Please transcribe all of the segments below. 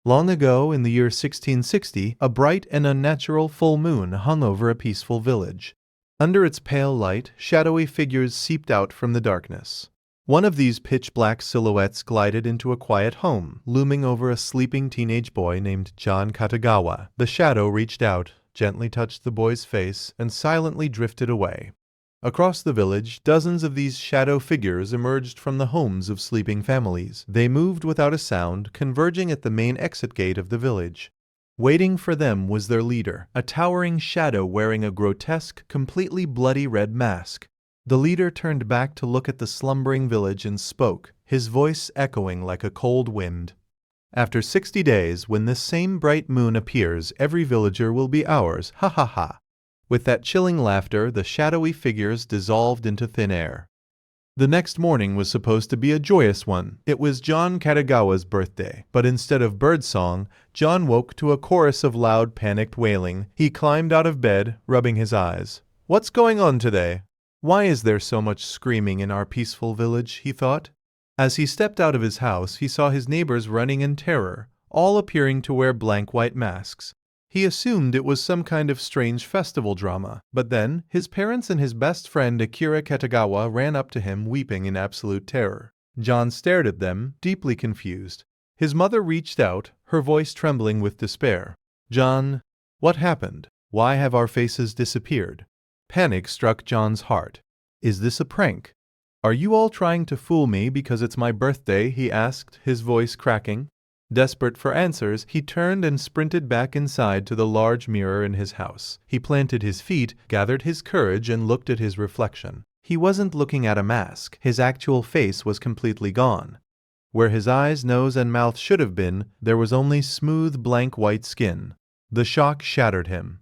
Long ago, in the year 1660, a bright and unnatural full moon hung over a peaceful village. Under its pale light, shadowy figures seeped out from the darkness. One of these pitch-black silhouettes glided into a quiet home, looming over a sleeping teenage boy named John Katagawa. The shadow reached out, gently touched the boy's face, and silently drifted away. Across the village, dozens of these shadow figures emerged from the homes of sleeping families. They moved without a sound, converging at the main exit gate of the village. Waiting for them was their leader, a towering shadow wearing a grotesque, completely bloody red mask. The leader turned back to look at the slumbering village and spoke, his voice echoing like a cold wind. "After 60 days, when this same bright moon appears, every villager will be ours, ha ha ha." With that chilling laughter, the shadowy figures dissolved into thin air. The next morning was supposed to be a joyous one. It was John Katagawa's birthday, but instead of birdsong, John woke to a chorus of loud, panicked wailing. He climbed out of bed, rubbing his eyes. "What's going on today? Why is there so much screaming in our peaceful village?" he thought. As he stepped out of his house, he saw his neighbors running in terror, all appearing to wear blank white masks. He assumed it was some kind of strange festival drama, but then his parents and his best friend Akira Katagawa ran up to him weeping in absolute terror. John stared at them, deeply confused. His mother reached out, her voice trembling with despair. "John, what happened? Why have our faces disappeared?" Panic struck John's heart. "Is this a prank? Are you all trying to fool me because it's my birthday?" he asked, his voice cracking. Desperate for answers, he turned and sprinted back inside to the large mirror in his house. He planted his feet, gathered his courage, and looked at his reflection. He wasn't looking at a mask. His actual face was completely gone. Where his eyes, nose, and mouth should have been, there was only smooth, blank white skin. The shock shattered him.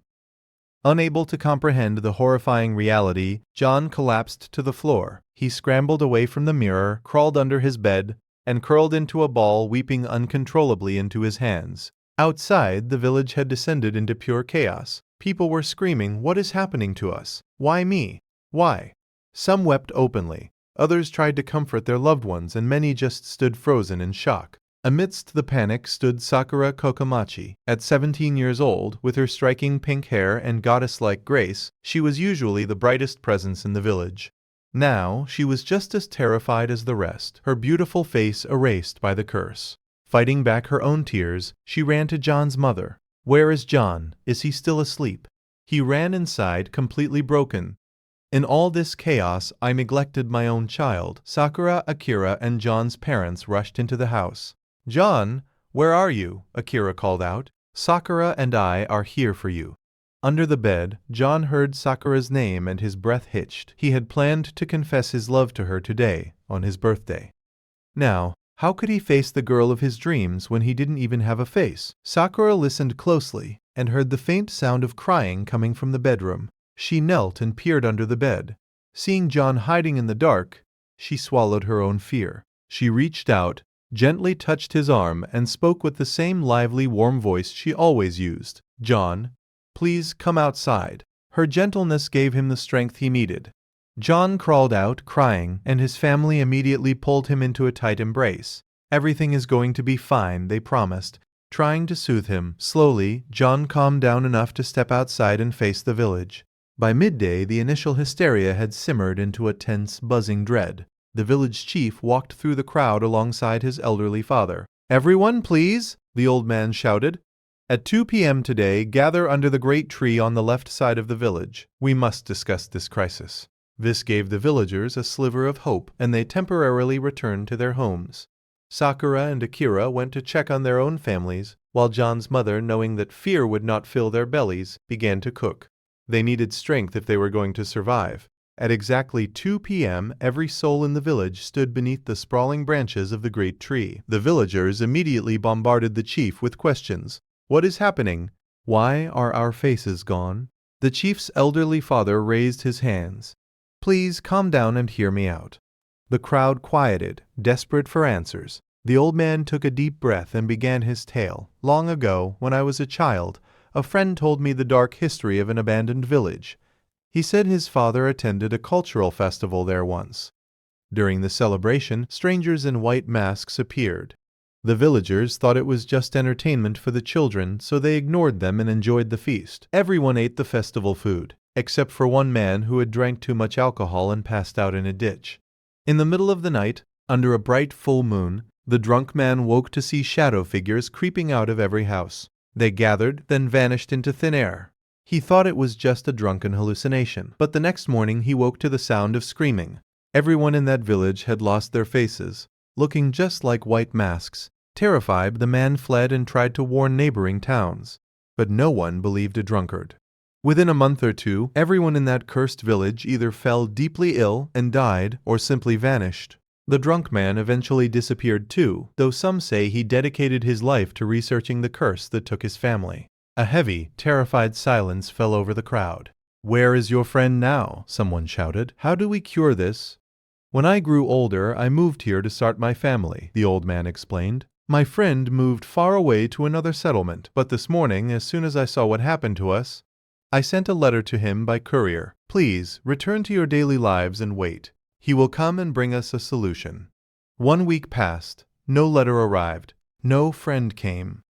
Unable to comprehend the horrifying reality, John collapsed to the floor. He scrambled away from the mirror, crawled under his bed, and curled into a ball, weeping uncontrollably into his hands. Outside, the village had descended into pure chaos. People were screaming, "What is happening to us? Why me? Why?" Some wept openly. Others tried to comfort their loved ones, and many just stood frozen in shock. Amidst the panic stood Sakura Kokomachi. At 17 years old, with her striking pink hair and goddess-like grace, she was usually the brightest presence in the village. Now, she was just as terrified as the rest, her beautiful face erased by the curse. Fighting back her own tears, she ran to John's mother. "Where is John? Is he still asleep?" He ran inside, completely broken. "In all this chaos, I neglected my own child." Sakura, Akira, and John's parents rushed into the house. "John, where are you?" Akira called out. "Sakura and I are here for you." Under the bed, John heard Sakura's name and his breath hitched. He had planned to confess his love to her today, on his birthday. Now, how could he face the girl of his dreams when he didn't even have a face? Sakura listened closely and heard the faint sound of crying coming from the bedroom. She knelt and peered under the bed. Seeing John hiding in the dark, she swallowed her own fear. She reached out, gently touched his arm, and spoke with the same lively, warm voice she always used. "John, please come outside." Her gentleness gave him the strength he needed. John crawled out, crying, and his family immediately pulled him into a tight embrace. "Everything is going to be fine," they promised, trying to soothe him. Slowly, John calmed down enough to step outside and face the village. By midday, the initial hysteria had simmered into a tense, buzzing dread. The village chief walked through the crowd alongside his elderly father. "Everyone, please," the old man shouted. "At 2 p.m. today, gather under the great tree on the left side of the village. We must discuss this crisis." This gave the villagers a sliver of hope, and they temporarily returned to their homes. Sakura and Akira went to check on their own families, while John's mother, knowing that fear would not fill their bellies, began to cook. They needed strength if they were going to survive. At exactly 2 p.m., every soul in the village stood beneath the sprawling branches of the great tree. The villagers immediately bombarded the chief with questions. "What is happening? Why are our faces gone?" The chief's elderly father raised his hands. "Please calm down and hear me out." The crowd quieted, desperate for answers. The old man took a deep breath and began his tale. "Long ago, when I was a child, a friend told me the dark history of an abandoned village. He said his father attended a cultural festival there once. During the celebration, strangers in white masks appeared. The villagers thought it was just entertainment for the children, so they ignored them and enjoyed the feast. Everyone ate the festival food, except for one man who had drank too much alcohol and passed out in a ditch. In the middle of the night, under a bright full moon, the drunk man woke to see shadow figures creeping out of every house. They gathered, then vanished into thin air. He thought it was just a drunken hallucination, but the next morning he woke to the sound of screaming. Everyone in that village had lost their faces, looking just like white masks. Terrified, the man fled and tried to warn neighboring towns, but no one believed a drunkard. Within a month or two, everyone in that cursed village either fell deeply ill and died or simply vanished. The drunk man eventually disappeared too, though some say he dedicated his life to researching the curse that took his family. A heavy, terrified silence fell over the crowd. "Where is your friend now?" someone shouted. "How do we cure this?" "When I grew older, I moved here to start my family," the old man explained. "My friend moved far away to another settlement, but this morning, as soon as I saw what happened to us, I sent a letter to him by courier. Please, return to your daily lives and wait. He will come and bring us a solution." 1 week passed. No letter arrived. No friend came.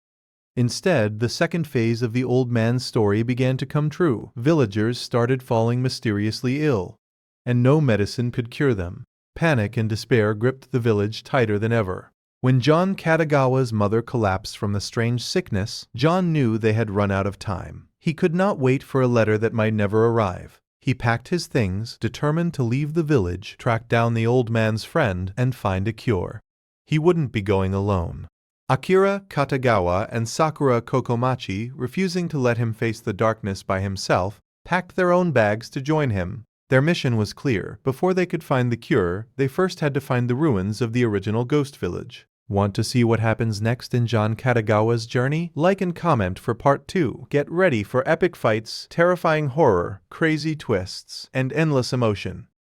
Instead, the second phase of the old man's story began to come true. Villagers started falling mysteriously ill, and no medicine could cure them. Panic and despair gripped the village tighter than ever. When John Katagawa's mother collapsed from the strange sickness, John knew they had run out of time. He could not wait for a letter that might never arrive. He packed his things, determined to leave the village, track down the old man's friend, and find a cure. He wouldn't be going alone. Akira Katagawa and Sakura Kokomachi, refusing to let him face the darkness by himself, packed their own bags to join him. Their mission was clear. Before they could find the cure, they first had to find the ruins of the original ghost village. Want to see what happens next in John Katagawa's journey? Like and comment for part 2. Get ready for epic fights, terrifying horror, crazy twists, and endless emotion.